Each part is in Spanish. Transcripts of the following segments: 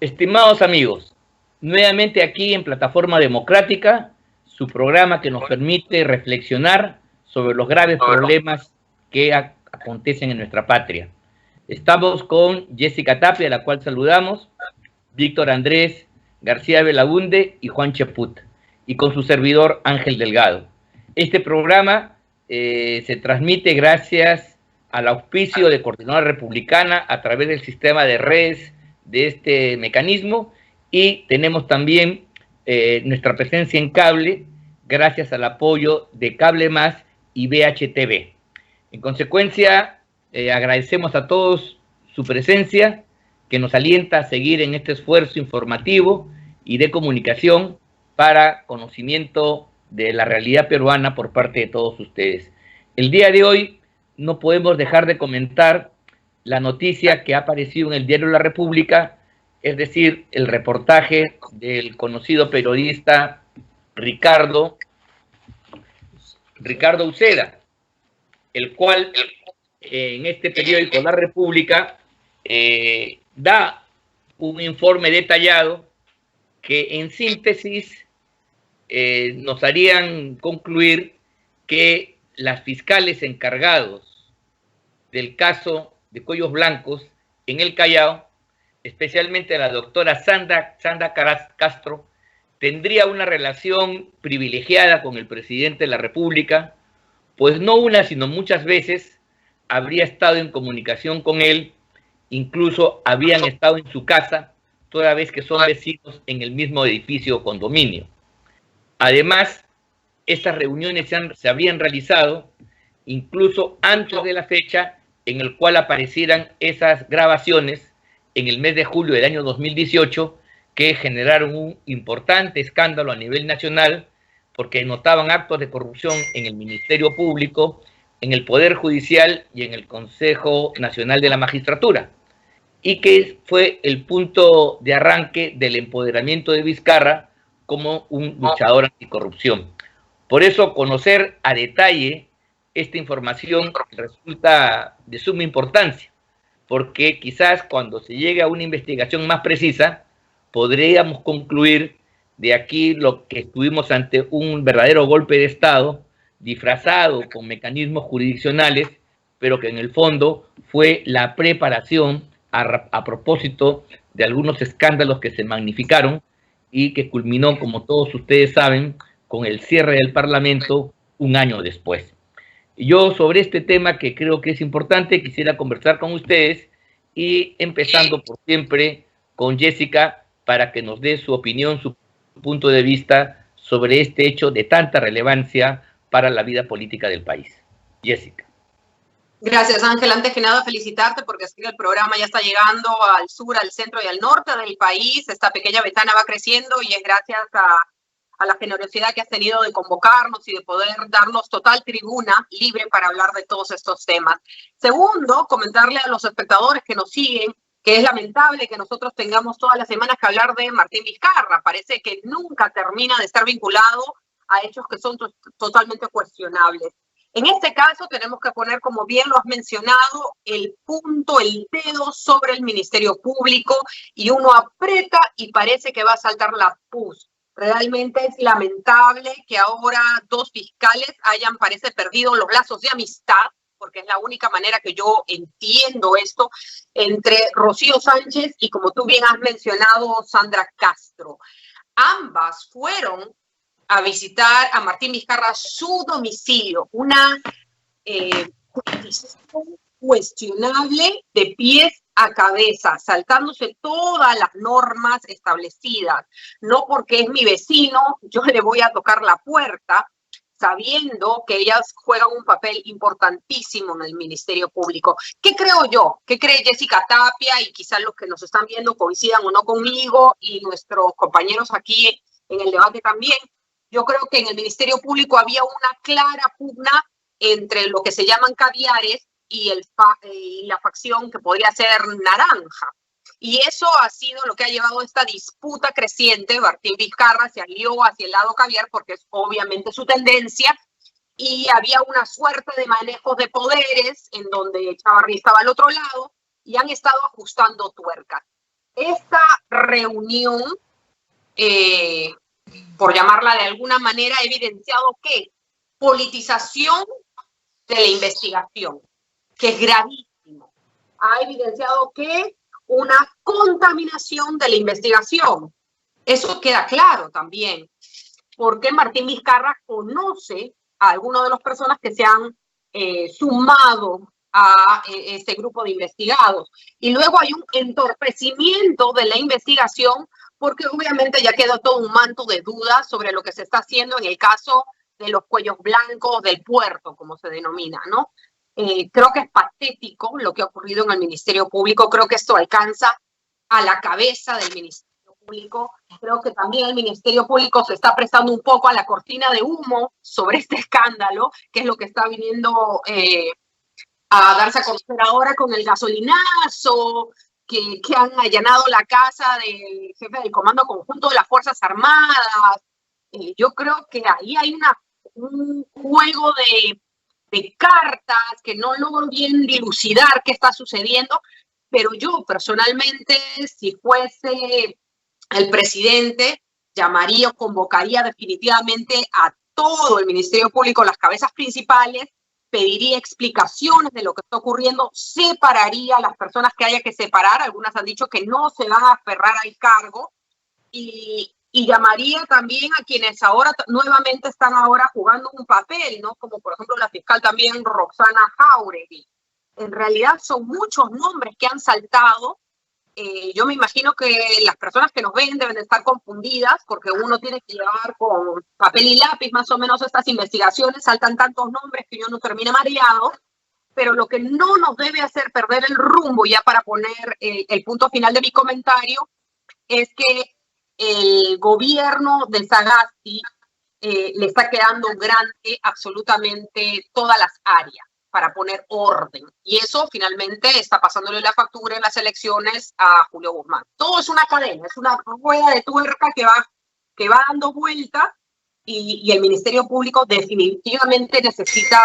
Estimados amigos, nuevamente aquí en Plataforma Democrática, su programa que nos permite reflexionar sobre los graves problemas que acontecen en nuestra patria. Estamos con Jessica Tapia, a la cual saludamos, Víctor Andrés García Belaunde y Juan Cheput, y con su servidor Ángel Delgado. Este programa se transmite gracias al auspicio de Coordinadora Republicana a través del sistema de redes de este mecanismo, y tenemos también nuestra presencia en cable gracias al apoyo de Cable Más y VHTV. En consecuencia, agradecemos a todos su presencia, que nos alienta a seguir en este esfuerzo informativo y de comunicación para conocimiento de la realidad peruana por parte de todos ustedes. El día de hoy no podemos dejar de comentar la noticia que ha aparecido en el diario La República, es decir, el reportaje del conocido periodista Ricardo Uceda, el cual en este periódico La República da un informe detallado que en síntesis nos harían concluir que las fiscales encargados del caso de Cuellos Blancos en el Callao, especialmente la doctora Sandra Castro, tendría una relación privilegiada con el presidente de la República, pues no una, sino muchas veces habría estado en comunicación con él, incluso habían estado en su casa, toda vez que son vecinos en el mismo edificio o condominio. Además, estas reuniones se habrían realizado incluso antes de la fecha en el cual aparecieran esas grabaciones en el mes de julio del año 2018, que generaron un importante escándalo a nivel nacional, porque notaban actos de corrupción en el Ministerio Público, en el Poder Judicial y en el Consejo Nacional de la Magistratura, y que fue el punto de arranque del empoderamiento de Vizcarra como un luchador anticorrupción. Por eso, conocer a detalle esta información resulta de suma importancia, porque quizás cuando se llegue a una investigación más precisa, podríamos concluir de aquí lo que estuvimos ante un verdadero golpe de Estado, disfrazado con mecanismos jurisdiccionales, pero que en el fondo fue la preparación a propósito de algunos escándalos que se magnificaron y que culminó, como todos ustedes saben, con el cierre del Parlamento un año después. Yo sobre este tema, que creo que es importante, quisiera conversar con ustedes, y empezando por siempre con Jessica, para que nos dé su opinión, su punto de vista sobre este hecho de tanta relevancia para la vida política del país. Jessica. Gracias, Ángel. Antes que nada, felicitarte porque el programa ya está llegando al sur, al centro y al norte del país. Esta pequeña ventana va creciendo y es gracias a la generosidad que has tenido de convocarnos y de poder darnos total tribuna libre para hablar de todos estos temas. Segundo, comentarle a los espectadores que nos siguen que es lamentable que nosotros tengamos todas las semanas que hablar de Martín Vizcarra. Parece que nunca termina de estar vinculado a hechos que son totalmente cuestionables. En este caso tenemos que poner, como bien lo has mencionado, el punto, el dedo sobre el Ministerio Público, y uno aprieta y parece que va a saltar la pus. Realmente es lamentable que ahora dos fiscales hayan, parece, perdido los lazos de amistad, porque es la única manera que yo entiendo esto, entre Rocío Sánchez y, como tú bien has mencionado, Sandra Castro. Ambas fueron a visitar a Martín Vizcarra su domicilio, una cuestionable de pies a cabeza, saltándose todas las normas establecidas. No porque es mi vecino, yo le voy a tocar la puerta, sabiendo que ellas juegan un papel importantísimo en el Ministerio Público. ¿Qué creo yo? ¿Qué cree Jessica Tapia? Y quizás los que nos están viendo coincidan o no conmigo, y nuestros compañeros aquí en el debate también. Yo creo que en el Ministerio Público había una clara pugna entre lo que se llaman caviares y la facción que podría ser naranja. Y eso ha sido lo que ha llevado a esta disputa creciente. Martín Vizcarra se alió hacia el lado caviar porque es obviamente su tendencia, y había una suerte de manejos de poderes en donde Chavarri estaba al otro lado y han estado ajustando tuercas. esta reunión, por llamarla de alguna manera, ha evidenciado que politización de la investigación, que es gravísimo. Ha evidenciado que una contaminación de la investigación. Eso queda claro también, porque Martín Vizcarra conoce a algunas de las personas que se han sumado a este grupo de investigados. Y luego hay un entorpecimiento de la investigación, porque obviamente ya quedó todo un manto de dudas sobre lo que se está haciendo en el caso de los cuellos blancos del puerto, como se denomina, ¿no? Creo que es patético lo que ha ocurrido en el Ministerio Público. Creo que esto alcanza a la cabeza del Ministerio Público. Creo que también el Ministerio Público se está prestando un poco a la cortina de humo sobre este escándalo, que es lo que está viniendo a darse a conocer ahora con el gasolinazo, que han allanado la casa del jefe del Comando Conjunto de las Fuerzas Armadas. Yo creo que ahí hay un juego de cartas que no logro bien dilucidar qué está sucediendo, pero yo personalmente, si fuese el presidente, llamaría o convocaría definitivamente a todo el Ministerio Público, las cabezas principales, pediría explicaciones de lo que está ocurriendo, separaría a las personas que haya que separar, algunas han dicho que no se van a aferrar al cargo, y llamaría también a quienes ahora nuevamente están ahora jugando un papel, ¿no? Como por ejemplo la fiscal también Roxana Jáuregui. En realidad son muchos nombres que han saltado. Yo me imagino que las personas que nos ven deben de estar confundidas porque uno tiene que llevar con papel y lápiz más o menos estas investigaciones, saltan tantos nombres que yo no termine mareado, pero lo que no nos debe hacer perder el rumbo, ya para poner el punto final de mi comentario, es que el gobierno de Sagasti le está quedando grande absolutamente todas las áreas para poner orden. Y eso finalmente está pasándole la factura en las elecciones a Julio Guzmán. Todo es una cadena, es una rueda de tuerca que va dando vuelta y el Ministerio Público definitivamente necesita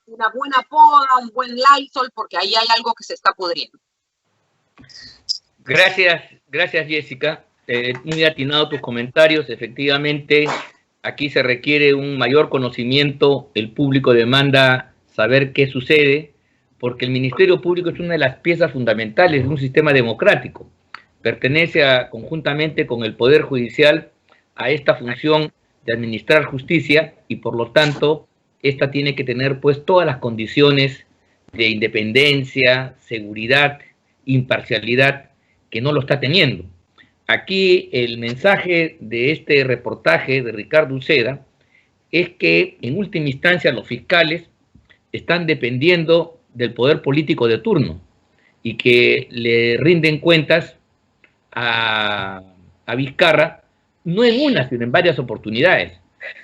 una buena poda, un buen Lysol, porque ahí hay algo que se está pudriendo. Gracias Jessica. Muy atinado tus comentarios. Efectivamente, aquí se requiere un mayor conocimiento. El público demanda saber qué sucede, porque el Ministerio Público es una de las piezas fundamentales de un sistema democrático. Pertenece conjuntamente con el Poder Judicial a esta función de administrar justicia y por lo tanto esta tiene que tener pues todas las condiciones de independencia, seguridad, imparcialidad, que no lo está teniendo. Aquí el mensaje de este reportaje de Ricardo Uceda es que en última instancia los fiscales están dependiendo del poder político de turno y que le rinden cuentas a Vizcarra no en una, sino en varias oportunidades.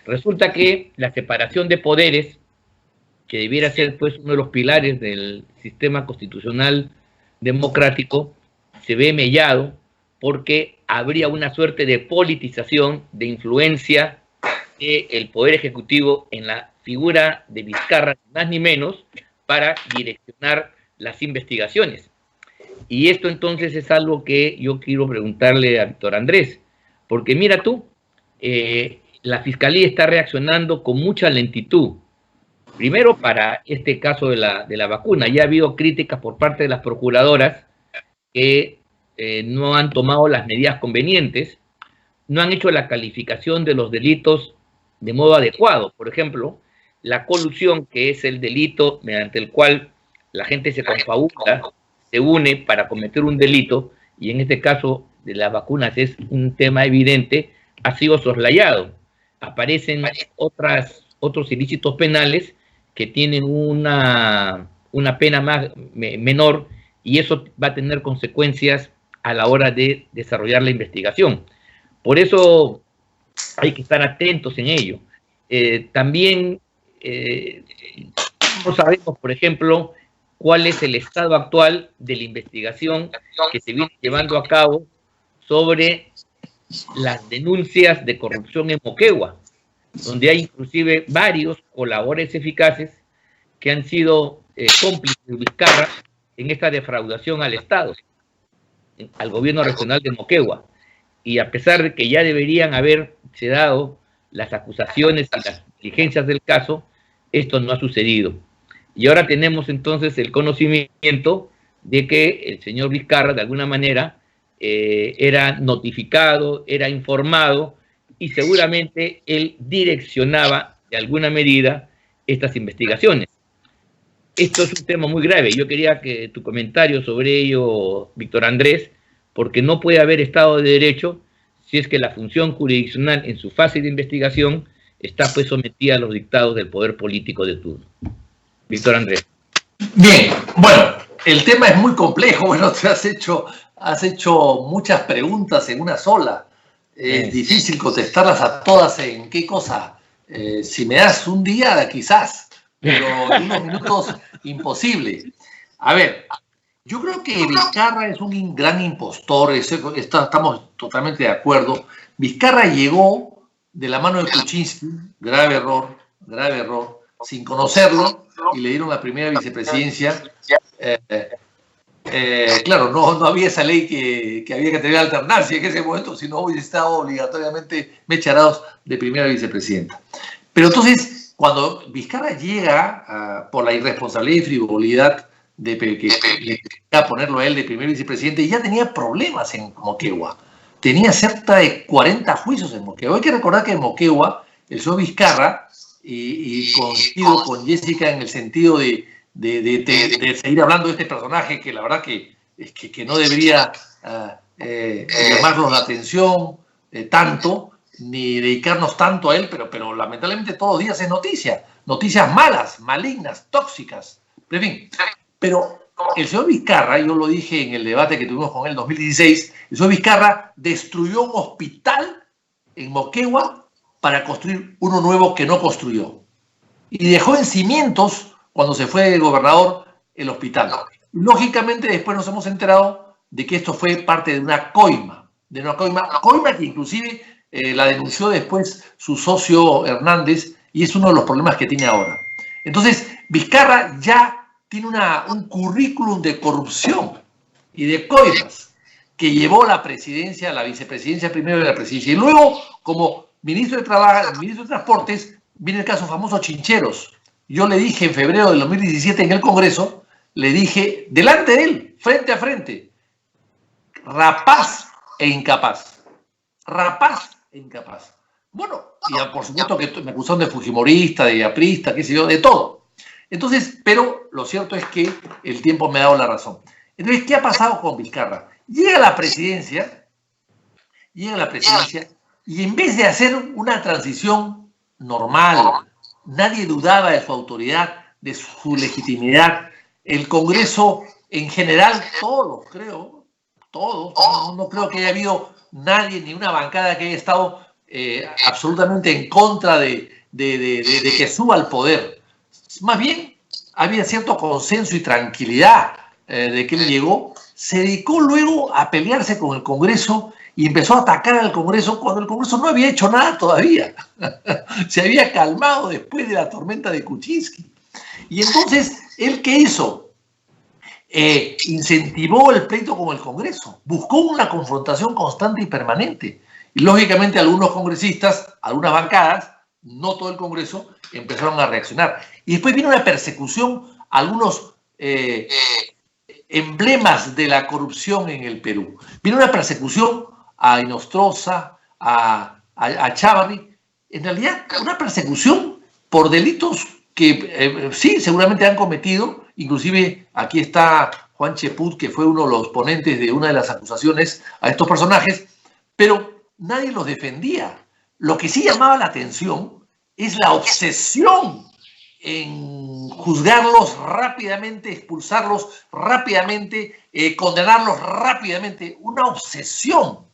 Resulta que la separación de poderes, que debiera ser pues uno de los pilares del sistema constitucional democrático, se ve mellado porque habría una suerte de politización, de influencia del Poder Ejecutivo en la figura de Vizcarra, ni más ni menos, para direccionar las investigaciones. Y esto entonces es algo que yo quiero preguntarle a Víctor Andrés, porque mira tú, la Fiscalía está reaccionando con mucha lentitud. Primero, para este caso de la vacuna, ya ha habido críticas por parte de las procuradoras que no han tomado las medidas convenientes, no han hecho la calificación de los delitos de modo adecuado. Por ejemplo, la colusión, que es el delito mediante el cual la gente se confabula, se une para cometer un delito, y en este caso de las vacunas es un tema evidente, ha sido soslayado. Aparecen otros ilícitos penales que tienen una pena menor, y eso va a tener consecuencias a la hora de desarrollar la investigación. Por eso hay que estar atentos en ello. También no sabemos, por ejemplo, cuál es el estado actual de la investigación que se viene llevando a cabo sobre las denuncias de corrupción en Moquegua, donde hay inclusive varios colaboradores eficaces que han sido cómplices de Vizcarra en esta defraudación al Estado. al gobierno regional de Moquegua. Y a pesar de que ya deberían haberse dado las acusaciones y las diligencias del caso, esto no ha sucedido. Y ahora tenemos entonces el conocimiento de que el señor Vizcarra, de alguna manera, era notificado, era informado, y seguramente él direccionaba de alguna medida estas investigaciones. Esto es un tema muy grave. Yo quería que tu comentario sobre ello, Víctor Andrés, porque no puede haber Estado de Derecho si es que la función jurisdiccional en su fase de investigación está pues sometida a los dictados del poder político de turno. Víctor Andrés. Bien, bueno, el tema es muy complejo. Bueno, te has hecho muchas preguntas en una sola. Es difícil contestarlas a todas. ¿En qué cosa? Si me das un día, quizás, pero en unos minutos imposible. A ver, yo creo que Vizcarra es un gran impostor, estamos totalmente de acuerdo. Vizcarra llegó de la mano de Kuczynski, grave error, sin conocerlo, y le dieron la primera vicepresidencia. Claro, no había esa ley que había que tener alternancia en ese momento, sino hubiese estado obligatoriamente Mecharados de primera vicepresidenta. Pero entonces, cuando Vizcarra llega por la irresponsabilidad y frivolidad de ponerlo a él de primer vicepresidente, y ya tenía problemas en Moquegua. Tenía cerca de 40 juicios en Moquegua. Hay que recordar que en Moquegua, el señor Vizcarra, y coincido con Jessica en el sentido de seguir hablando de este personaje que la verdad que no debería llamarnos la atención tanto, ni dedicarnos tanto a él, pero lamentablemente todos los días es noticias malas, malignas, tóxicas, en fin. Pero el señor Vizcarra, yo lo dije en el debate que tuvimos con él en 2016, el señor Vizcarra destruyó un hospital en Moquegua para construir uno nuevo que no construyó. Y dejó en cimientos, cuando se fue el gobernador, el hospital. Lógicamente después nos hemos enterado de que esto fue parte de una coima que inclusive la denunció después su socio Hernández, y es uno de los problemas que tiene ahora. Entonces, Vizcarra ya tiene un currículum de corrupción y de coimas que llevó la presidencia, la vicepresidencia primero de la presidencia, y luego como ministro de Trabajo, ministro de Transportes, viene el caso famoso Chincheros. Yo le dije en febrero del 2017 en el Congreso, le dije delante de él, frente a frente, rapaz e incapaz. Rapaz e incapaz. Bueno, y por supuesto que me acusaron de fujimorista, de aprista, qué sé yo, de todo. Entonces, pero lo cierto es que el tiempo me ha dado la razón. Entonces, ¿qué ha pasado con Vizcarra? Llega a la presidencia, y en vez de hacer una transición normal, nadie dudaba de su autoridad, de su legitimidad. El Congreso en general, todos, no creo que haya habido nadie, ni una bancada que haya estado absolutamente en contra de que suba al poder. Más bien, había cierto consenso y tranquilidad de que él llegó. Se dedicó luego a pelearse con el Congreso y empezó a atacar al Congreso cuando el Congreso no había hecho nada todavía. Se había calmado después de la tormenta de Kuczynski. Y entonces, ¿él qué hizo? Incentivó el pleito con el Congreso. Buscó una confrontación constante y permanente. Y lógicamente algunos congresistas, algunas bancadas, no todo el Congreso, empezaron a reaccionar. Y después vino una persecución a algunos emblemas de la corrupción en el Perú. Vino una persecución a Inostroza, a Chávarri. En realidad, una persecución por delitos que sí, seguramente han cometido. Inclusive aquí está Juan Cheput, que fue uno de los ponentes de una de las acusaciones a estos personajes, pero nadie los defendía. Lo que sí llamaba la atención es la obsesión en juzgarlos rápidamente, expulsarlos rápidamente, condenarlos rápidamente. Una obsesión.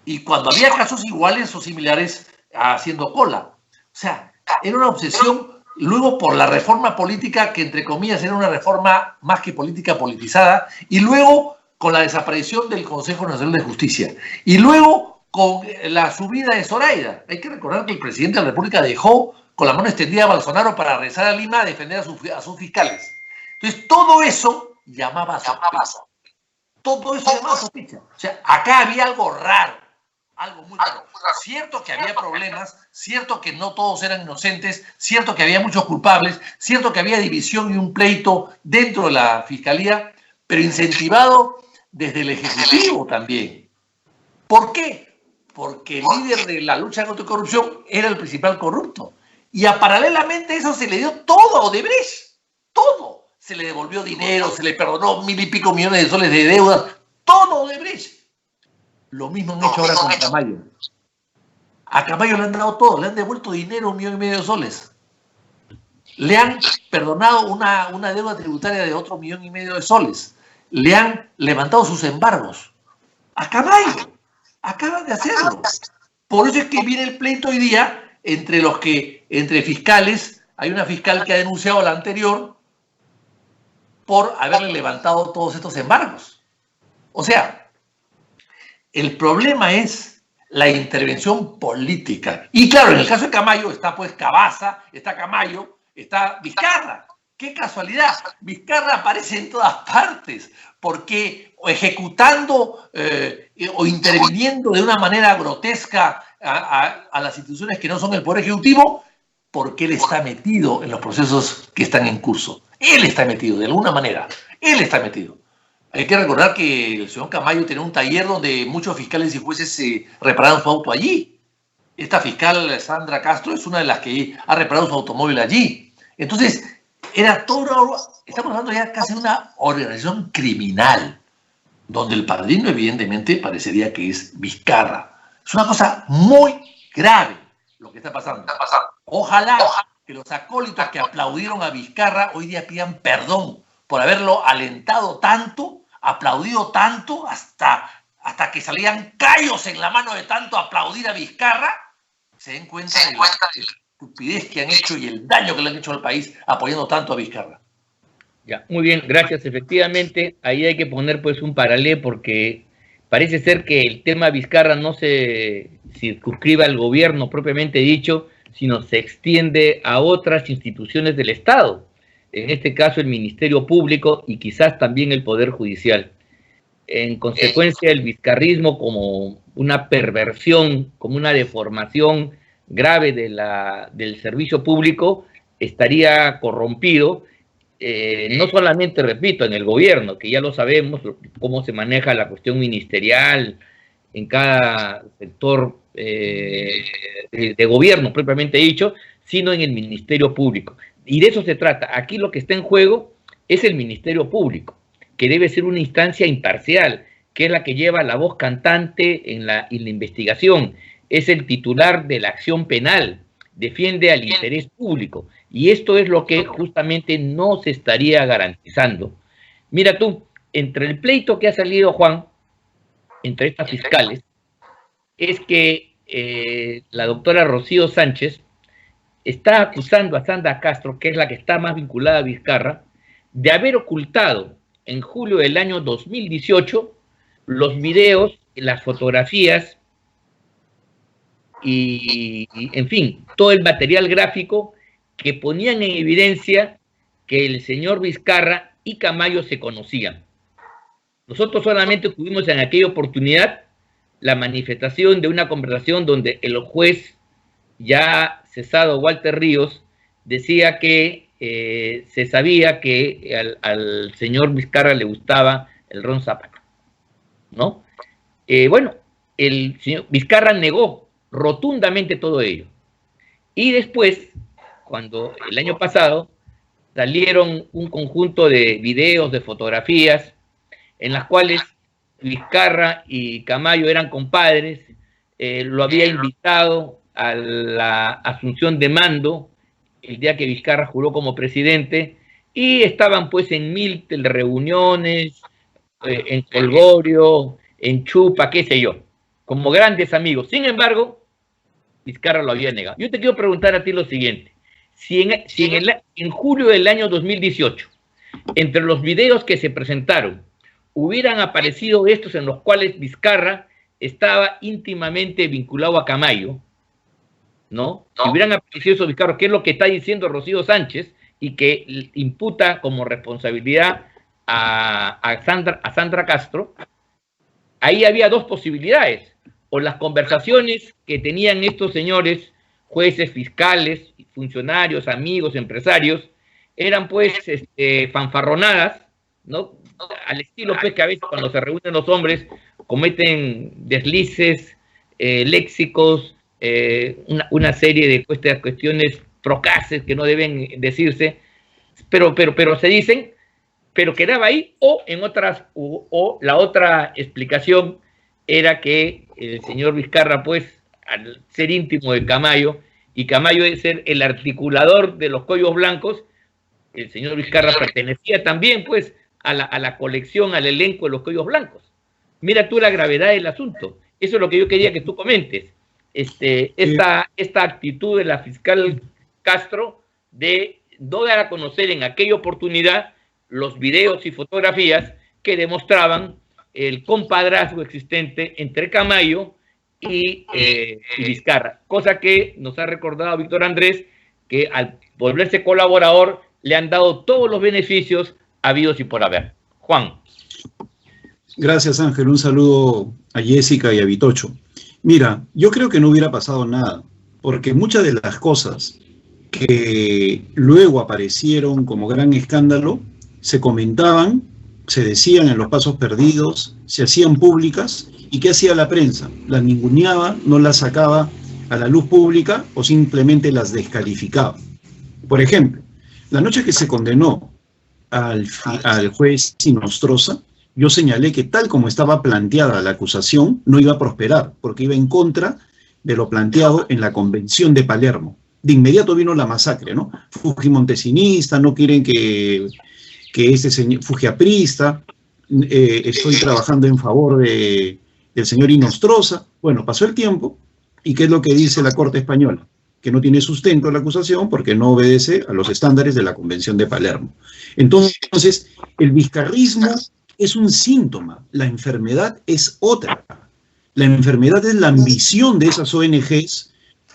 Y cuando había casos iguales o similares, haciendo cola. O sea, era una obsesión. Luego por la reforma política, que entre comillas era una reforma más que política politizada, y luego con la desaparición del Consejo Nacional de Justicia, y luego con la subida de Zoraida. Hay que recordar que el presidente de la República dejó con la mano extendida a Bolsonaro para regresar a Lima a defender a sus fiscales. Entonces todo eso llamaba a sospecha. Todo eso llamaba sospecha. O sea, acá había algo raro, algo muy raro. Cierto que había problemas, cierto que no todos eran inocentes, cierto que había muchos culpables, cierto que había división y un pleito dentro de la Fiscalía, pero incentivado desde el Ejecutivo también. ¿Por qué? Porque el líder de la lucha contra la corrupción era el principal corrupto. Y paralelamente a eso se le dio todo a Odebrecht. Todo. Se le devolvió dinero, se le perdonó 1.000 y pico millones de soles de deudas. Todo Odebrecht. Lo mismo han hecho ahora con Camayo. A Camayo le han dado todo. Le han devuelto dinero, 1,5 millones de soles. Le han perdonado una deuda tributaria de otro 1,5 millones de soles. Le han levantado sus embargos. A Camayo. Acaban de hacerlo. Por eso es que viene el pleito hoy día entre fiscales. Hay una fiscal que ha denunciado a la anterior por haberle levantado todos estos embargos. O sea, el problema es la intervención política. Y claro, en el caso de Camayo está pues Cabaza, está Camayo, está Vizcarra. ¡Qué casualidad! Vizcarra aparece en todas partes, porque ejecutando o interviniendo de una manera grotesca a las instituciones que no son el Poder Ejecutivo, porque él está metido en los procesos que están en curso. Él está metido, de alguna manera. Él está metido. Hay que recordar que el señor Camayo tenía un taller donde muchos fiscales y jueces repararon su auto allí. Esta fiscal, Sandra Castro, es una de las que ha reparado su automóvil allí. Entonces, estamos hablando ya casi de una organización criminal, donde el padrino evidentemente parecería que es Vizcarra. Es una cosa muy grave lo que está pasando. Ojalá que los acólitos que aplaudieron a Vizcarra hoy día pidan perdón por haberlo alentado tanto, aplaudido tanto, hasta que salían callos en la mano de tanto aplaudir a Vizcarra, se den cuenta de la estupidez que han hecho y el daño que le han hecho al país apoyando tanto a Vizcarra. Ya, muy bien, gracias. Efectivamente, ahí hay que poner pues un paralelo porque parece ser que el tema Vizcarra no se circunscribe al gobierno propiamente dicho, sino se extiende a otras instituciones del Estado, en este caso el Ministerio Público y quizás también el Poder Judicial. En consecuencia, el vizcarrismo como una perversión, como una deformación grave del servicio público estaría corrompido, no solamente, repito, en el gobierno, que ya lo sabemos, cómo se maneja la cuestión ministerial en cada sector de gobierno propiamente dicho, sino en el Ministerio Público. Y de eso se trata. Aquí lo que está en juego es el Ministerio Público, que debe ser una instancia imparcial, que es la que lleva la voz cantante en la investigación, es el titular de la acción penal, defiende al interés público, y esto es lo que justamente no se estaría garantizando. Mira tú, entre el pleito que ha salido, Juan, entre estas fiscales, es que la doctora Rocío Sánchez está acusando a Sandra Castro, que es la que está más vinculada a Vizcarra, de haber ocultado en julio del año 2018 los videos, las fotografías y, en fin, todo el material gráfico que ponían en evidencia que el señor Vizcarra y Camayo se conocían. Nosotros solamente tuvimos en aquella oportunidad la manifestación de una conversación donde el juez ya cesado Walter Ríos decía que se sabía que al señor Vizcarra le gustaba el ron Zápata, ¿no? Bueno, el señor Vizcarra negó rotundamente todo ello. Y después, cuando el año pasado salieron un conjunto de videos, de fotografías, en las cuales Vizcarra y Camayo eran compadres, lo había invitado a la asunción de mando el día que Vizcarra juró como presidente, y estaban pues en 1000 reuniones, en Colgorio, en Chupa, qué sé yo, como grandes amigos. Sin embargo, Vizcarra lo había negado. Yo te quiero preguntar a ti lo siguiente: si en julio del año 2018, entre los videos que se presentaron, hubieran aparecido estos en los cuales Vizcarra estaba íntimamente vinculado a Camayo, ¿no? Si hubieran aparecido esos Vizcarra, que es lo que está diciendo Rocío Sánchez, y que imputa como responsabilidad a Sandra Castro, ahí había dos posibilidades. O las conversaciones que tenían estos señores, jueces, fiscales, funcionarios, amigos, empresarios, eran pues fanfarronadas, ¿no? Al estilo pues que a veces cuando se reúnen los hombres cometen deslices léxicos, una serie de cuestiones procaces que no deben decirse, pero se dicen, pero quedaba ahí, o la otra explicación era que el señor Vizcarra, pues, al ser íntimo de Camayo, y Camayo es ser el articulador de los Cuellos Blancos, el señor Vizcarra pertenecía también, pues, a la colección, al elenco de los Cuellos Blancos. Mira tú la gravedad del asunto. Eso es lo que yo quería que tú comentes. Esta actitud de la fiscal Castro de no dar a conocer en aquella oportunidad los videos y fotografías que demostraban el compadrazgo existente entre Camayo y Vizcarra, cosa que nos ha recordado Víctor Andrés, que al volverse colaborador le han dado todos los beneficios habidos y por haber. Juan. Gracias, Ángel. Un saludo a Jessica y a Vitocho. Mira, yo creo que no hubiera pasado nada, porque muchas de las cosas que luego aparecieron como gran escándalo se comentaban, se decían en los pasos perdidos, se hacían públicas. ¿Y qué hacía la prensa? Las ninguneaba, no las sacaba a la luz pública o simplemente las descalificaba. Por ejemplo, la noche que se condenó al juez Inostroza, yo señalé que tal como estaba planteada la acusación, no iba a prosperar, porque iba en contra de lo planteado en la Convención de Palermo. De inmediato vino la masacre, ¿no? Fujimontesinista, no quieren que este señor, fujiaprista, estoy trabajando en favor del señor Inostroza. Bueno, pasó el tiempo, ¿y qué es lo que dice la Corte Española? Que no tiene sustento la acusación porque no obedece a los estándares de la Convención de Palermo. Entonces, el vizcarrismo es un síntoma, la enfermedad es otra. La enfermedad es la ambición de esas ONGs,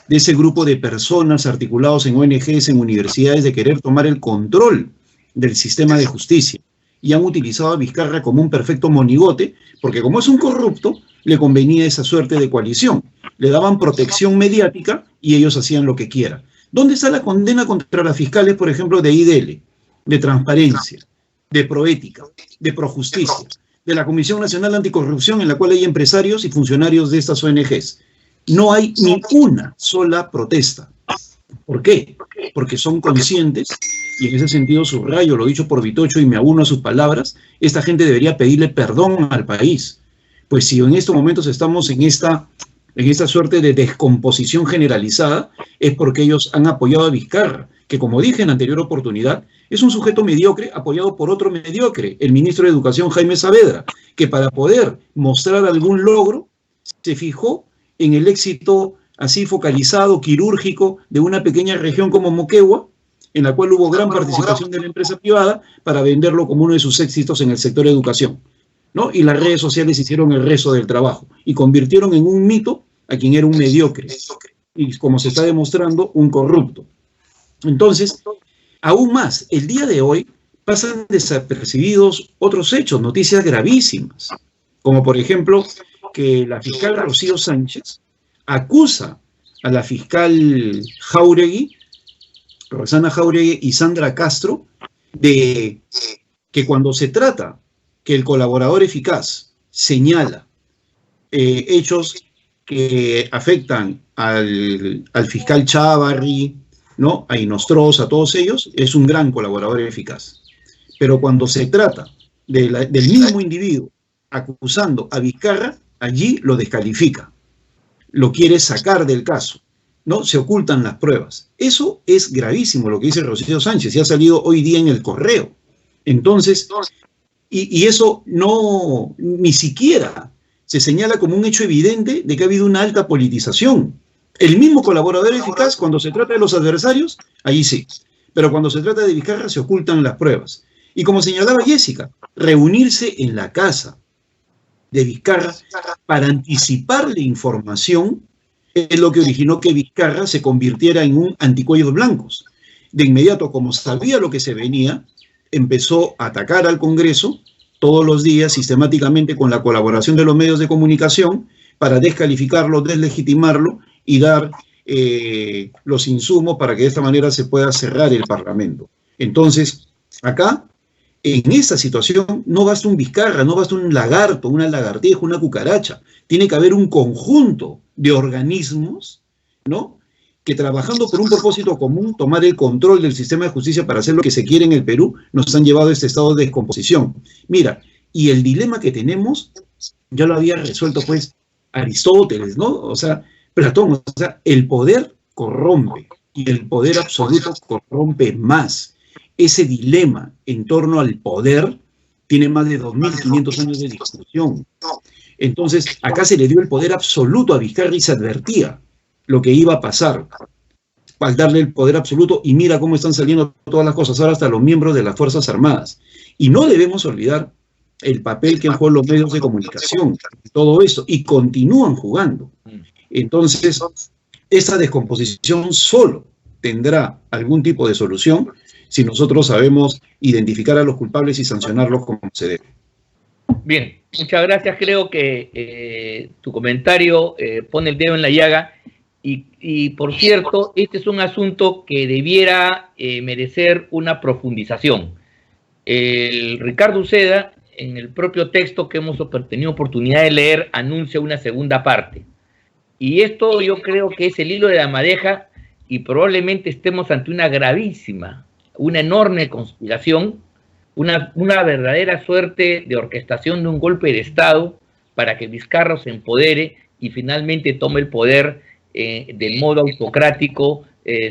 de ese grupo de personas articulados en ONGs, en universidades, de querer tomar el control del sistema de justicia. Y han utilizado a Vizcarra como un perfecto monigote, porque como es un corrupto, le convenía esa suerte de coalición. Le daban protección mediática y ellos hacían lo que quieran. ¿Dónde está la condena contra las fiscales, por ejemplo, de IDL, de Transparencia, de Proética, de Projusticia, de la Comisión Nacional Anticorrupción, en la cual hay empresarios y funcionarios de estas ONGs? No hay ni una sola protesta. ¿Por qué? Porque son conscientes, y en ese sentido subrayo lo dicho por Vitocho y me auno a sus palabras, esta gente debería pedirle perdón al país. Pues si en estos momentos estamos en esta suerte de descomposición generalizada, es porque ellos han apoyado a Vizcarra, que como dije en la anterior oportunidad, es un sujeto mediocre apoyado por otro mediocre, el ministro de Educación Jaime Saavedra, que para poder mostrar algún logro se fijó en el éxito así focalizado, quirúrgico, de una pequeña región como Moquegua, en la cual hubo gran participación de la empresa privada para venderlo como uno de sus éxitos en el sector de educación, ¿no? Y las redes sociales hicieron el resto del trabajo y convirtieron en un mito a quien era un mediocre y, como se está demostrando, un corrupto. Entonces, aún más, el día de hoy pasan desapercibidos otros hechos, noticias gravísimas, como por ejemplo que la fiscal Rocío Sánchez acusa a la fiscal Jáuregui, Roxana Jáuregui y Sandra Castro, de que cuando se trata que el colaborador eficaz señala hechos que afectan al fiscal Chávarri, ¿no?, a Inostroza, a todos ellos, es un gran colaborador eficaz. Pero cuando se trata del mismo individuo acusando a Vizcarra, allí lo descalifica, lo quiere sacar del caso, ¿no? Se ocultan las pruebas. Eso es gravísimo lo que dice Rocío Sánchez, y ha salido hoy día en El Correo. Entonces, y eso no, ni siquiera se señala como un hecho evidente de que ha habido una alta politización. El mismo colaborador eficaz, cuando se trata de los adversarios, ahí sí. Pero cuando se trata de Vizcarra, se ocultan las pruebas. Y como señalaba Jessica, reunirse en la casa de Vizcarra para anticiparle información es lo que originó que Vizcarra se convirtiera en un anticuellos blancos. De inmediato, como sabía lo que se venía, empezó a atacar al Congreso todos los días, sistemáticamente, con la colaboración de los medios de comunicación, para descalificarlo, deslegitimarlo y dar los insumos para que de esta manera se pueda cerrar el Parlamento. Entonces, acá, en esta situación, no basta un Vizcarra, no basta un lagarto, una lagartija, una cucaracha. Tiene que haber un conjunto de organismos, ¿no?, que trabajando por un propósito común, tomar el control del sistema de justicia para hacer lo que se quiere en el Perú, nos han llevado a este estado de descomposición. Mira, y el dilema que tenemos, ya lo había resuelto pues Aristóteles, ¿no? O sea, Platón, o sea, el poder corrompe y el poder absoluto corrompe más. Ese dilema en torno al poder tiene más de 2.500 años de discusión. Entonces, acá se le dio el poder absoluto a Vizcarra y se advertía lo que iba a pasar al darle el poder absoluto, y mira cómo están saliendo todas las cosas, ahora hasta los miembros de las Fuerzas Armadas. Y no debemos olvidar el papel que han jugado los medios de comunicación, todo esto, y continúan jugando. Entonces, esta descomposición solo tendrá algún tipo de solución si nosotros sabemos identificar a los culpables y sancionarlos como se debe. Bien, muchas gracias. Creo que tu comentario pone el dedo en la llaga. Y por cierto, este es un asunto que debiera merecer una profundización. El Ricardo Uceda, en el propio texto que hemos tenido oportunidad de leer, anuncia una segunda parte. Y esto yo creo que es el hilo de la madeja, y probablemente estemos ante una gravísima, una enorme conspiración, una verdadera suerte de orquestación de un golpe de Estado para que Vizcarra se empodere y finalmente tome el poder del modo autocrático,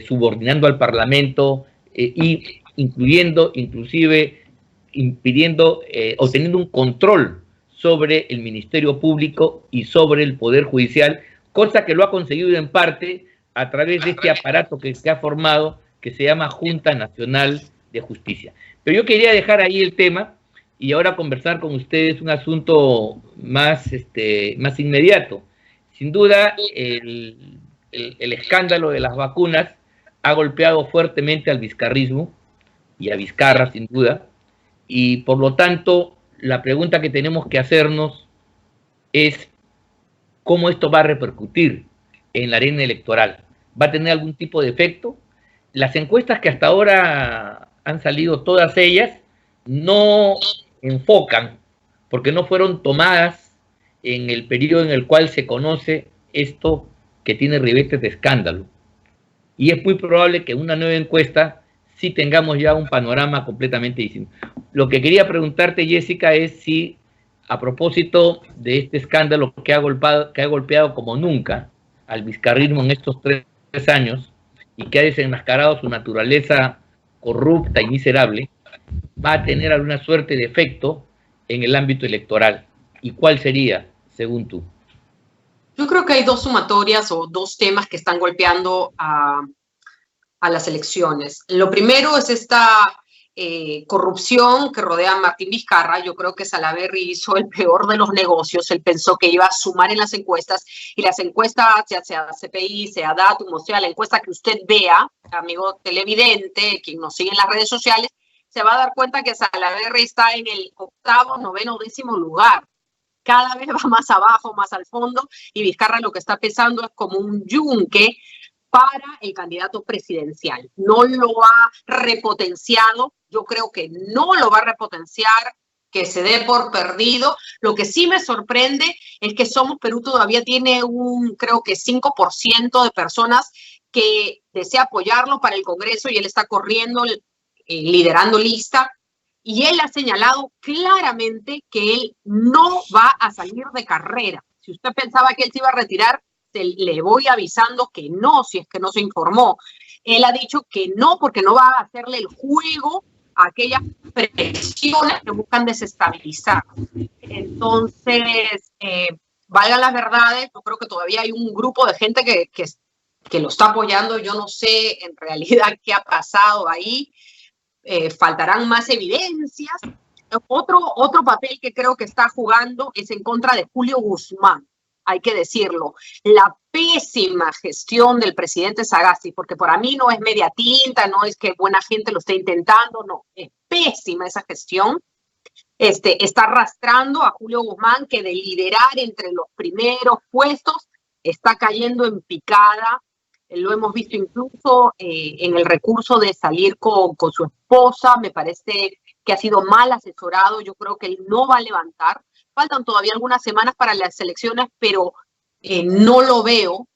subordinando al Parlamento y inclusive impidiendo o teniendo un control sobre el Ministerio Público y sobre el Poder Judicial, cosa que lo ha conseguido en parte a través de este aparato que se ha formado, que se llama Junta Nacional de Justicia. Pero yo quería dejar ahí el tema y ahora conversar con ustedes un asunto más inmediato. Sin duda, el escándalo de las vacunas ha golpeado fuertemente al vizcarrismo y a Vizcarra, sin duda, y por lo tanto, la pregunta que tenemos que hacernos es cómo esto va a repercutir en la arena electoral. ¿Va a tener algún tipo de efecto? Las encuestas que hasta ahora han salido, todas ellas, no enfocan, porque no fueron tomadas en el periodo en el cual se conoce esto que tiene ribetes de escándalo. Y es muy probable que en una nueva encuesta sí tengamos ya un panorama completamente distinto. Lo que quería preguntarte, Jessica, es si, a propósito de este escándalo que ha golpeado como nunca al vizcarrismo en estos 3 años y que ha desenmascarado su naturaleza corrupta y miserable, va a tener alguna suerte de efecto en el ámbito electoral. ¿Y cuál sería, según tú? Yo creo que hay dos sumatorias o dos temas que están golpeando a las elecciones. Lo primero es esta corrupción que rodea a Martín Vizcarra. Yo creo que Salaverry hizo el peor de los negocios. Él pensó que iba a sumar en las encuestas, y las encuestas, ya sea CPI, sea Datum, o sea la encuesta que usted vea, amigo televidente, quien nos sigue en las redes sociales, se va a dar cuenta que Salaverry está en el 8º, 9º, 10º lugar. Cada vez va más abajo, más al fondo, y Vizcarra lo que está pesando es como un yunque para el candidato presidencial. No lo ha repotenciado, yo creo que no lo va a repotenciar, que se dé por perdido. Lo que sí me sorprende es que Somos Perú todavía tiene creo que 5% de personas que desea apoyarlo para el Congreso, y él está corriendo, liderando lista. Y él ha señalado claramente que él no va a salir de carrera. Si usted pensaba que él se iba a retirar, le voy avisando que no, si es que no se informó. Él ha dicho que no, porque no va a hacerle el juego a aquellas presiones que buscan desestabilizar. Entonces, valgan las verdades, yo creo que todavía hay un grupo de gente que lo está apoyando. Yo no sé en realidad qué ha pasado ahí. Faltarán más evidencias. Otro papel que creo que está jugando es en contra de Julio Guzmán. hay que decirlo, la pésima gestión del presidente Sagasti, porque para mí no es media tinta, no es que buena gente lo esté intentando, no, es pésima esa gestión. Está arrastrando a Julio Guzmán, que de liderar entre los primeros puestos está cayendo en picada. Lo hemos visto incluso en el recurso de salir con su esposa. Me parece que ha sido mal asesorado. Yo creo que él no va a levantar. Faltan todavía algunas semanas para las elecciones, pero no lo veo.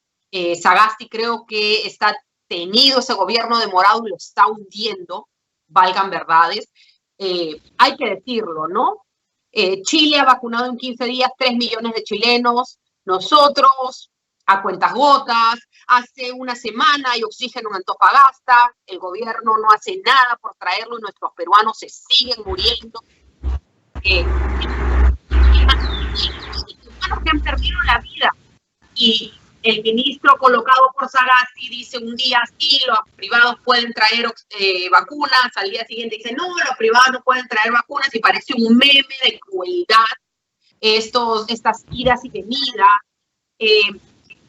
Sagasti creo que está tenido ese gobierno demorado y lo está hundiendo, valgan verdades. Hay que decirlo, ¿no? Chile ha vacunado en 15 días 3 millones de chilenos. Nosotros, a cuentagotas, hace una semana hay oxígeno en Antofagasta. El gobierno no hace nada por traerlo y nuestros peruanos se siguen muriendo. Que han perdido la vida. Y el ministro colocado por Sagasti dice un día sí, los privados pueden traer vacunas, al día siguiente dice no, los privados no pueden traer vacunas, y parece un meme de crueldad estas idas y venidas,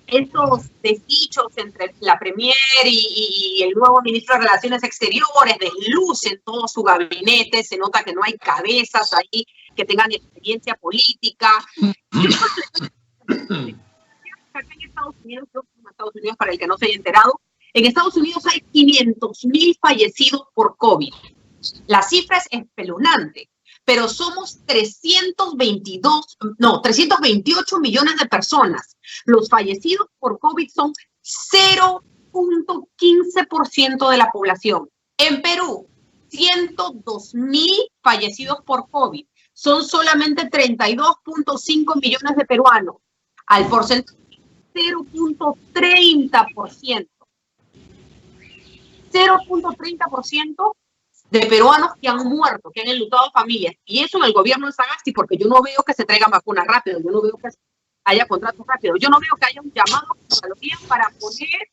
estos desdichos entre la Premier y el nuevo ministro de Relaciones Exteriores, deslucen todo su gabinete, se nota que no hay cabezas ahí que tengan experiencia política. Acá en Estados Unidos, para el que no se haya enterado, en Estados Unidos hay 500,000 fallecidos por COVID. La cifra es espeluznante, pero somos 328 millones de personas. Los fallecidos por COVID son 0.15% de la población. En Perú, 102,000 fallecidos por COVID. Son solamente 32.5 millones de peruanos. Al porcentaje 0.30%. 0.30% de peruanos que han muerto, que han enlutado familias. Y eso en el gobierno de Sagasti, porque yo no veo que se traigan vacunas rápido, yo no veo que haya contratos rápidos, yo no veo que haya un llamado a Tecnología para poner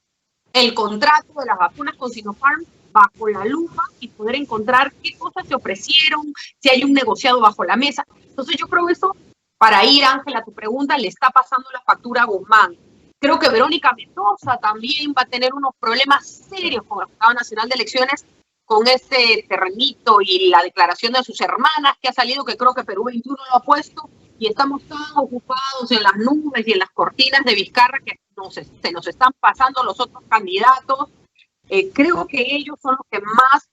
el contrato de las vacunas con Sinopharm bajo la lupa y poder encontrar qué cosas se ofrecieron, si hay un negociado bajo la mesa. Entonces yo creo eso, para ir, Ángela, a tu pregunta, le está pasando la factura a Guzmán. Creo que Verónica Mendoza también va a tener unos problemas serios con el Jurado Nacional de Elecciones, con ese terrenito y la declaración de sus hermanas que ha salido, que creo que Perú 21 lo ha puesto, y estamos tan ocupados en las nubes y en las cortinas de Vizcarra que se nos están pasando los otros candidatos. Creo que ellos son los que más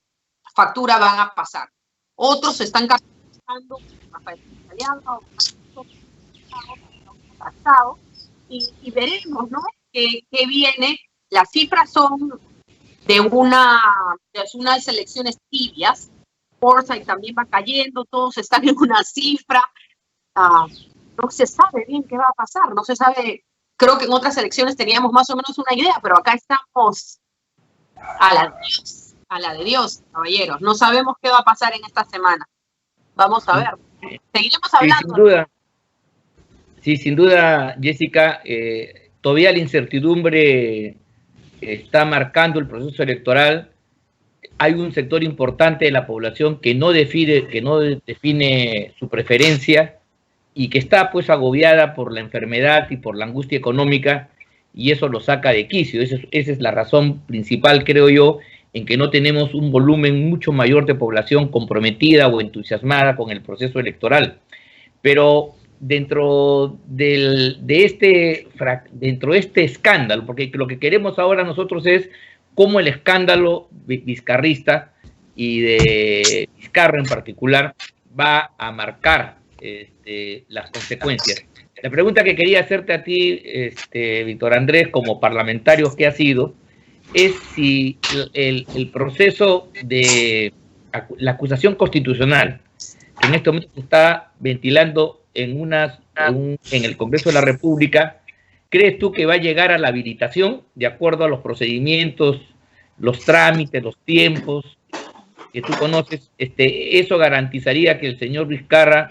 factura van a pasar. Otros se están capitalizando, y veremos, ¿no? Que viene. Las cifras son de unas elecciones tibias. Forsyth también va cayendo, todos están en una cifra. No se sabe bien qué va a pasar, no se sabe. Creo que en otras elecciones teníamos más o menos una idea, pero acá estamos a la de Dios, caballeros. No sabemos qué va a pasar en esta semana. Vamos a ver. Seguiremos hablando. Sí, sin duda, Jessica, todavía la incertidumbre está marcando el proceso electoral. Hay un sector importante de la población que no define su preferencia y que está pues agobiada por la enfermedad y por la angustia económica, y eso lo saca de quicio. Esa es la razón principal, creo yo, en que no tenemos un volumen mucho mayor de población comprometida o entusiasmada con el proceso electoral. Pero dentro de este escándalo, porque lo que queremos ahora nosotros es cómo el escándalo vizcarrista y de Vizcarra en particular va a marcar las consecuencias. La pregunta que quería hacerte a ti, Víctor Andrés, como parlamentario que has sido, es si el proceso de la acusación constitucional que en este momento se está ventilando en el Congreso de la República, ¿crees tú que va a llegar a la habilitación de acuerdo a los procedimientos, los trámites, los tiempos que tú conoces? ¿Eso garantizaría que el señor Vizcarra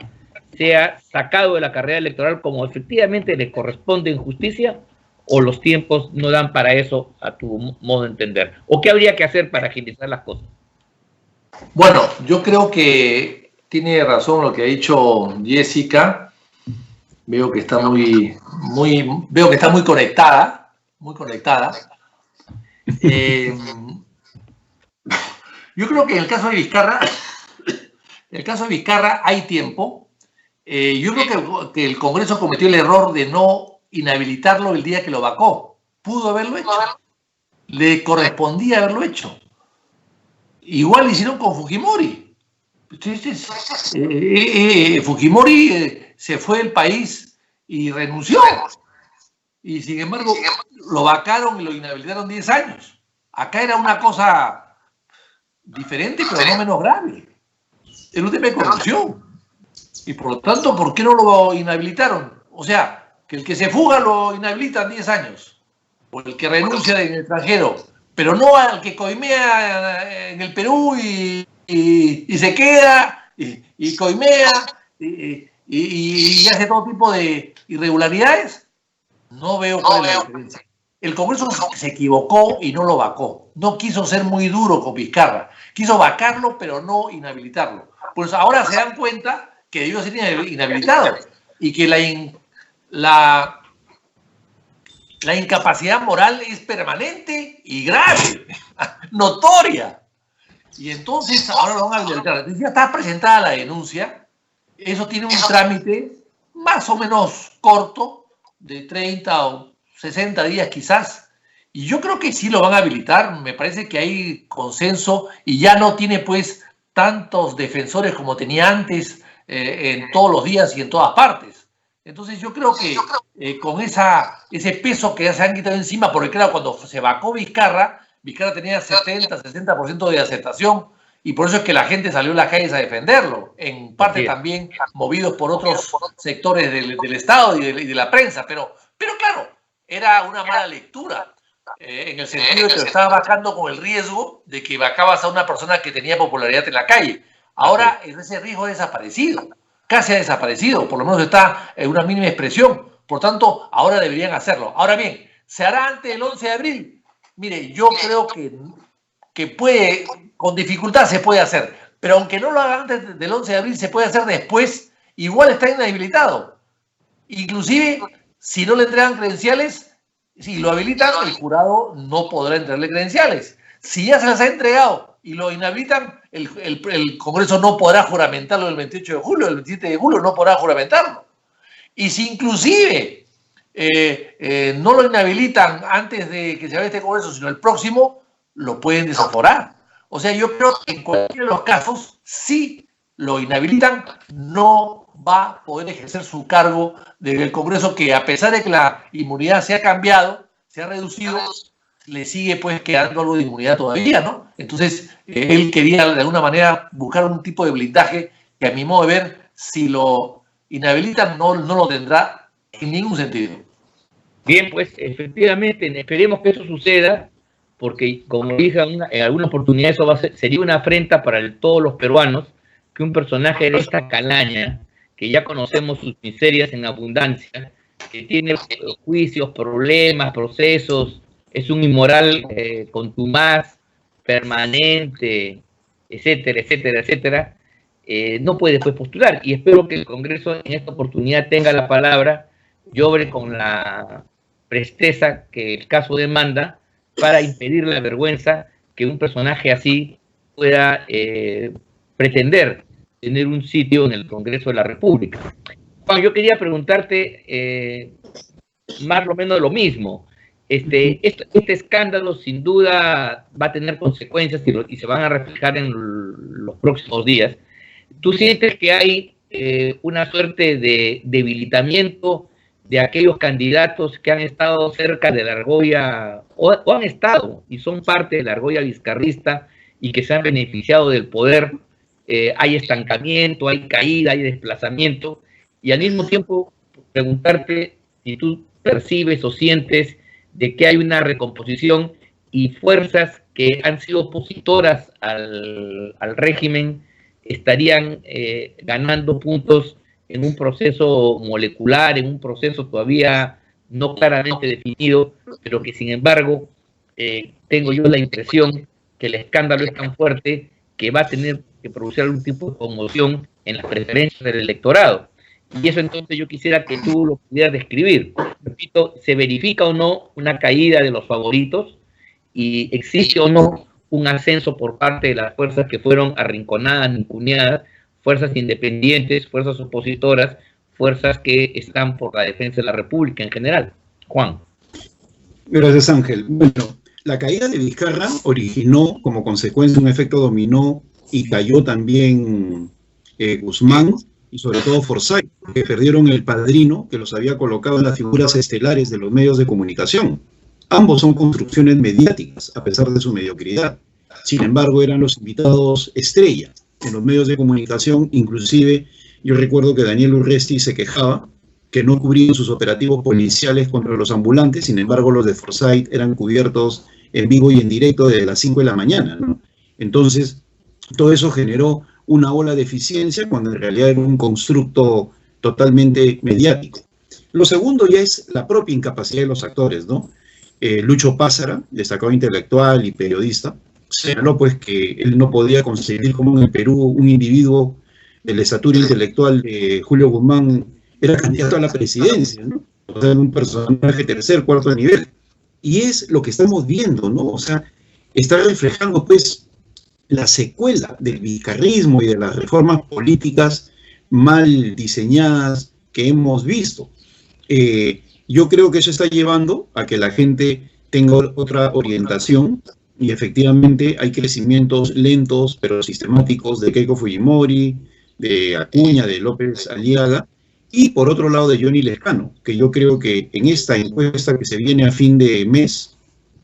sea sacado de la carrera electoral como efectivamente le corresponde en justicia, o los tiempos no dan para eso, a tu modo de entender? ¿O qué habría que hacer para agilizar las cosas? Bueno, yo creo que tiene razón lo que ha dicho Jessica. Veo que está veo que está muy conectada, muy conectada. Yo creo que en el caso de Vizcarra hay tiempo. Yo creo que el Congreso cometió el error de no inhabilitarlo el día que lo vacó. Pudo haberlo hecho. Le correspondía haberlo hecho. Igual lo hicieron con Fujimori. Fujimori se fue del país y renunció. Y sin embargo, lo vacaron y lo inhabilitaron 10 años. Acá era una cosa diferente, pero no menos grave. Era un tema de corrupción. Y por lo tanto, ¿por qué no lo inhabilitaron? O sea, que el que se fuga lo inhabilitan 10 años. O el que renuncia en el extranjero. Pero no al que coimea en el Perú y se queda y coimea y hace todo tipo de irregularidades. No veo cuál es la diferencia. El Congreso se equivocó y no lo vacó. No quiso ser muy duro con Vizcarra. Quiso vacarlo, pero no inhabilitarlo. Pues ahora se dan cuenta que debió ser inhabilitado y que la incapacidad moral es permanente y grave, notoria. Y entonces ahora lo van a habilitar. Entonces ya está presentada la denuncia. Eso tiene un trámite más o menos corto, de 30 o 60 días quizás. Y yo creo que sí lo van a habilitar. Me parece que hay consenso y ya no tiene pues tantos defensores como tenía antes en todos los días y en todas partes. Entonces yo creo que con ese peso que ya se han quitado encima, porque claro, cuando se vacó Vizcarra tenía 70-60% de aceptación y por eso es que la gente salió a las calles a defenderlo, en parte también movidos por otros sectores del Estado y de la prensa, pero claro, era una mala lectura, en el sentido de que lo estaba vacando con el riesgo de que vacabas a una persona que tenía popularidad en la calle. Ahora ese riesgo ha desaparecido, casi ha desaparecido, por lo menos está en una mínima expresión, por tanto, ahora deberían hacerlo. Ahora bien, ¿se hará antes del 11 de abril? Mire, yo creo que puede, con dificultad se puede hacer, pero aunque no lo haga antes del 11 de abril, se puede hacer después, igual está inhabilitado. Inclusive, si no le entregan credenciales, si lo habilitan, el jurado no podrá entregarle credenciales. Si ya se las ha entregado y lo inhabilitan, el Congreso no podrá juramentarlo el 28 de julio, el 27 de julio no podrá juramentarlo. Y si inclusive no lo inhabilitan antes de que se haga este Congreso, sino el próximo, lo pueden desaforar. O sea, yo creo que en cualquiera de los casos, si lo inhabilitan, no va a poder ejercer su cargo del Congreso, que a pesar de que la inmunidad se ha cambiado, se ha reducido, le sigue pues quedando algo de inmunidad todavía, ¿no? Entonces, él quería de alguna manera buscar un tipo de blindaje que a mi modo de ver, si lo inhabilitan, no lo tendrá en ningún sentido. Bien, pues efectivamente, esperemos que eso suceda, porque como dije en alguna oportunidad, eso sería una afrenta para todos los peruanos, que un personaje de esta calaña, que ya conocemos sus miserias en abundancia, que tiene juicios, problemas, procesos, es un inmoral contumaz, permanente, etcétera, etcétera, etcétera, no puede después postular. Y espero que el Congreso en esta oportunidad tenga la palabra y obre con la presteza que el caso demanda para impedir la vergüenza que un personaje así pueda pretender tener un sitio en el Congreso de la República. Juan, yo quería preguntarte más o menos lo mismo. Este escándalo sin duda va a tener consecuencias y se van a reflejar en los próximos días. ¿Tú sientes que hay una suerte de debilitamiento de aquellos candidatos que han estado cerca de la argolla o han estado y son parte de la argolla vizcarrista y que se han beneficiado del poder? Hay estancamiento, hay caída, hay desplazamiento, y al mismo tiempo preguntarte si tú percibes o sientes de que hay una recomposición y fuerzas que han sido opositoras al régimen estarían ganando puntos en un proceso molecular, en un proceso todavía no claramente definido, pero que sin embargo tengo yo la impresión que el escándalo es tan fuerte que va a tener que producir algún tipo de conmoción en las preferencias del electorado. y eso entonces yo quisiera que tú lo pudieras describir. Repito, ¿se verifica o no una caída de los favoritos? ¿Y existe o no un ascenso por parte de las fuerzas que fueron arrinconadas, ninguneadas, fuerzas independientes, fuerzas opositoras, fuerzas que están por la defensa de la República en general? Juan. Gracias, Ángel. Bueno, la caída de Vizcarra originó como consecuencia un efecto dominó y cayó también Guzmán y sobre todo Forsyth, que perdieron el padrino que los había colocado en las figuras estelares de los medios de comunicación. Ambos son construcciones mediáticas, a pesar de su mediocridad. Sin embargo, eran los invitados estrella en los medios de comunicación. Inclusive, yo recuerdo que Daniel Urresti se quejaba que no cubrían sus operativos policiales contra los ambulantes. Sin embargo, los de Forsyth eran cubiertos en vivo y en directo desde las 5 de la mañana, ¿no? Entonces, todo eso generó una ola de eficiencia cuando en realidad era un constructo totalmente mediático. Lo segundo ya es la propia incapacidad de los actores, ¿no? Lucho Pázara, destacado intelectual y periodista, señaló pues que él no podía conseguir como en el Perú un individuo de la estatura intelectual de Julio Guzmán era candidato a la presidencia, ¿no? O sea, un personaje tercer, cuarto nivel. Y es lo que estamos viendo, ¿no? O sea, está reflejando pues la secuela del vizcarrismo y de las reformas políticas mal diseñadas que hemos visto. Yo creo que eso está llevando a que la gente tenga otra orientación y efectivamente hay crecimientos lentos pero sistemáticos de Keiko Fujimori, de Acuña, de López Aliaga y por otro lado de Johnny Lescano, que yo creo que en esta encuesta que se viene a fin de mes,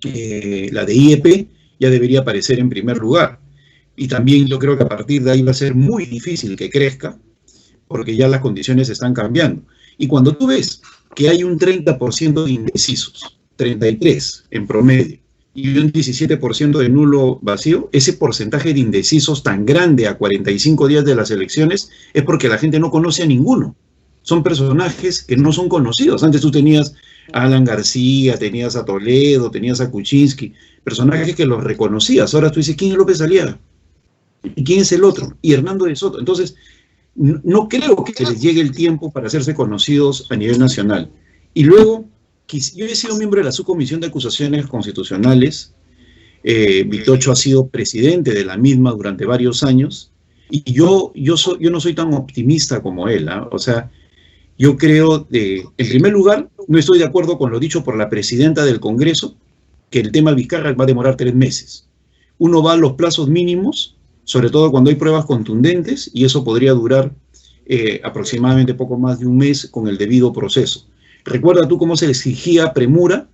la de IEP, ya debería aparecer en primer lugar. Y también yo creo que a partir de ahí va a ser muy difícil que crezca porque ya las condiciones están cambiando. Y cuando tú ves que hay un 30% de indecisos, 33% en promedio, y un 17% de nulo vacío, ese porcentaje de indecisos tan grande a 45 días de las elecciones es porque la gente no conoce a ninguno. Son personajes que no son conocidos. Antes tú tenías a Alan García, tenías a Toledo, tenías a Kuczynski, personajes que los reconocías. Ahora tú dices, ¿quién es López Aliaga? ¿Y quién es el otro? Y Hernando de Soto. Entonces, no creo que les llegue el tiempo para hacerse conocidos a nivel nacional. Y luego, yo he sido miembro de la Subcomisión de Acusaciones Constitucionales. Vitocho ha sido presidente de la misma durante varios años. Y yo no soy tan optimista como él, ¿eh? O sea, yo creo, en primer lugar, no estoy de acuerdo con lo dicho por la presidenta del Congreso, que el tema Vizcarra va a demorar 3 meses. Uno va a los plazos mínimos, sobre todo cuando hay pruebas contundentes, y eso podría durar aproximadamente poco más de un mes con el debido proceso. ¿Recuerda tú cómo se exigía premura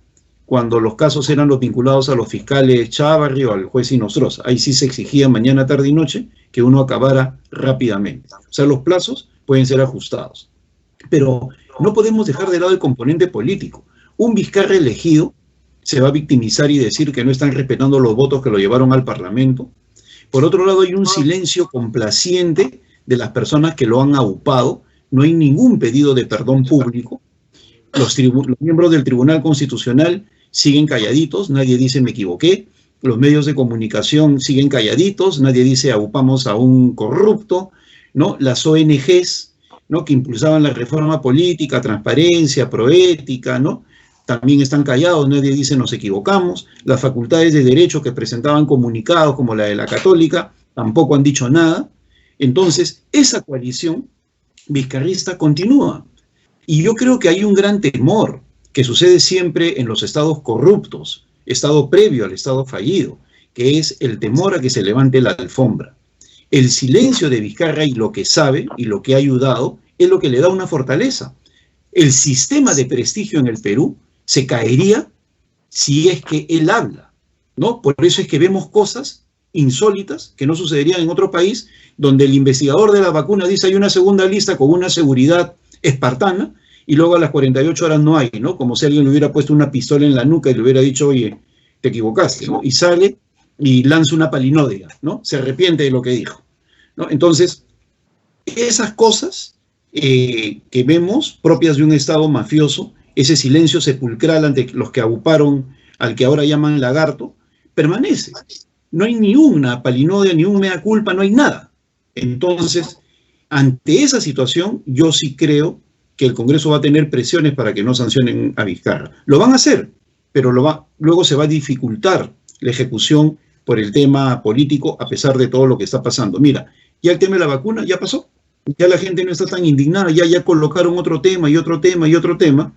cuando los casos eran los vinculados a los fiscales Chávarri o al juez Inostroza? Ahí sí se exigía mañana, tarde y noche que uno acabara rápidamente. O sea, los plazos pueden ser ajustados. Pero no podemos dejar de lado el componente político. Un Vizcarra elegido se va a victimizar y decir que no están respetando los votos que lo llevaron al Parlamento. Por otro lado, hay un silencio complaciente de las personas que lo han aupado. No hay ningún pedido de perdón público. Los miembros del Tribunal Constitucional siguen calladitos, nadie dice me equivoqué. Los medios de comunicación siguen calladitos, nadie dice aupamos a un corrupto, ¿no? Las ONGs, ¿no?, que impulsaban la reforma política, transparencia, proética, ¿no?, también están callados, nadie dice nos equivocamos. Las facultades de derecho que presentaban comunicados como la de la Católica tampoco han dicho nada. Entonces, esa coalición vizcarrista continúa. Y yo creo que hay un gran temor que sucede siempre en los estados corruptos, estado previo al estado fallido, que es el temor a que se levante la alfombra. El silencio de Vizcarra y lo que sabe y lo que ha ayudado es lo que le da una fortaleza. El sistema de prestigio en el Perú se caería si es que él habla, ¿no? Por eso es que vemos cosas insólitas que no sucederían en otro país, donde el investigador de la vacuna dice hay una segunda lista con una seguridad espartana, y luego a las 48 horas no hay, ¿no? Como si alguien le hubiera puesto una pistola en la nuca y le hubiera dicho, oye, te equivocaste, ¿no? Y sale y lanza una palinódea, ¿no? Se arrepiente de lo que dijo, ¿no? Entonces, esas cosas que vemos propias de un Estado mafioso, ese silencio sepulcral ante los que auparon al que ahora llaman lagarto, permanece. No hay ni una palinódea, ni un mea culpa, no hay nada. Entonces, ante esa situación, yo sí creo que el Congreso va a tener presiones para que no sancionen a Vizcarra. Lo van a hacer, pero luego se va a dificultar la ejecución por el tema político, a pesar de todo lo que está pasando. Mira, ya el tema de la vacuna ya pasó, ya la gente no está tan indignada, ya colocaron otro tema y otro tema y otro tema.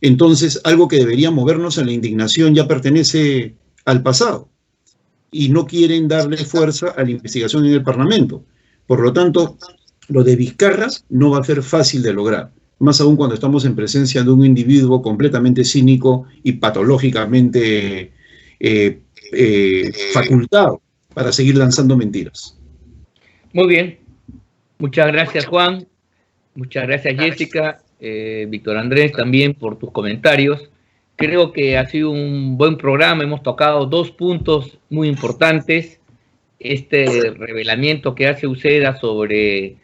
Entonces, algo que debería movernos a la indignación ya pertenece al pasado y no quieren darle fuerza a la investigación en el Parlamento. Por lo tanto, lo de Vizcarra no va a ser fácil de lograr, más aún cuando estamos en presencia de un individuo completamente cínico y patológicamente facultado para seguir lanzando mentiras. Muy bien. Muchas gracias, Juan. Muchas gracias, Jessica. Víctor Andrés, también por tus comentarios. Creo que ha sido un buen programa. Hemos tocado 2 puntos muy importantes. Este revelamiento que hace Uceda sobre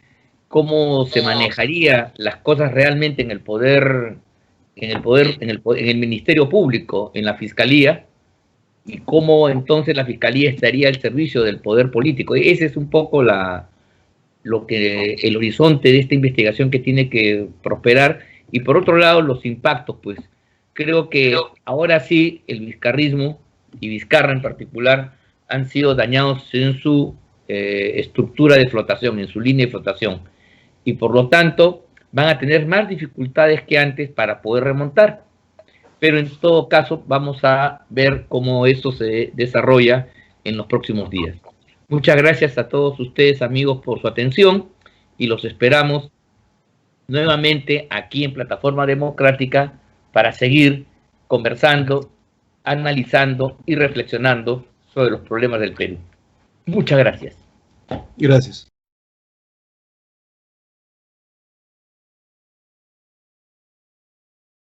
cómo se manejaría las cosas realmente en el Ministerio Público, en la Fiscalía, y cómo entonces la Fiscalía estaría al servicio del poder político. Ese es un poco el horizonte de esta investigación que tiene que prosperar. Y por otro lado, los impactos, pues creo que ahora sí el vizcarrismo y Vizcarra en particular han sido dañados en su estructura de flotación, en su línea de flotación, y por lo tanto van a tener más dificultades que antes para poder remontar. Pero en todo caso vamos a ver cómo eso se desarrolla en los próximos días. Muchas gracias a todos ustedes, amigos, por su atención, y los esperamos nuevamente aquí en Plataforma Democrática para seguir conversando, analizando y reflexionando sobre los problemas del Perú. Muchas gracias. Gracias.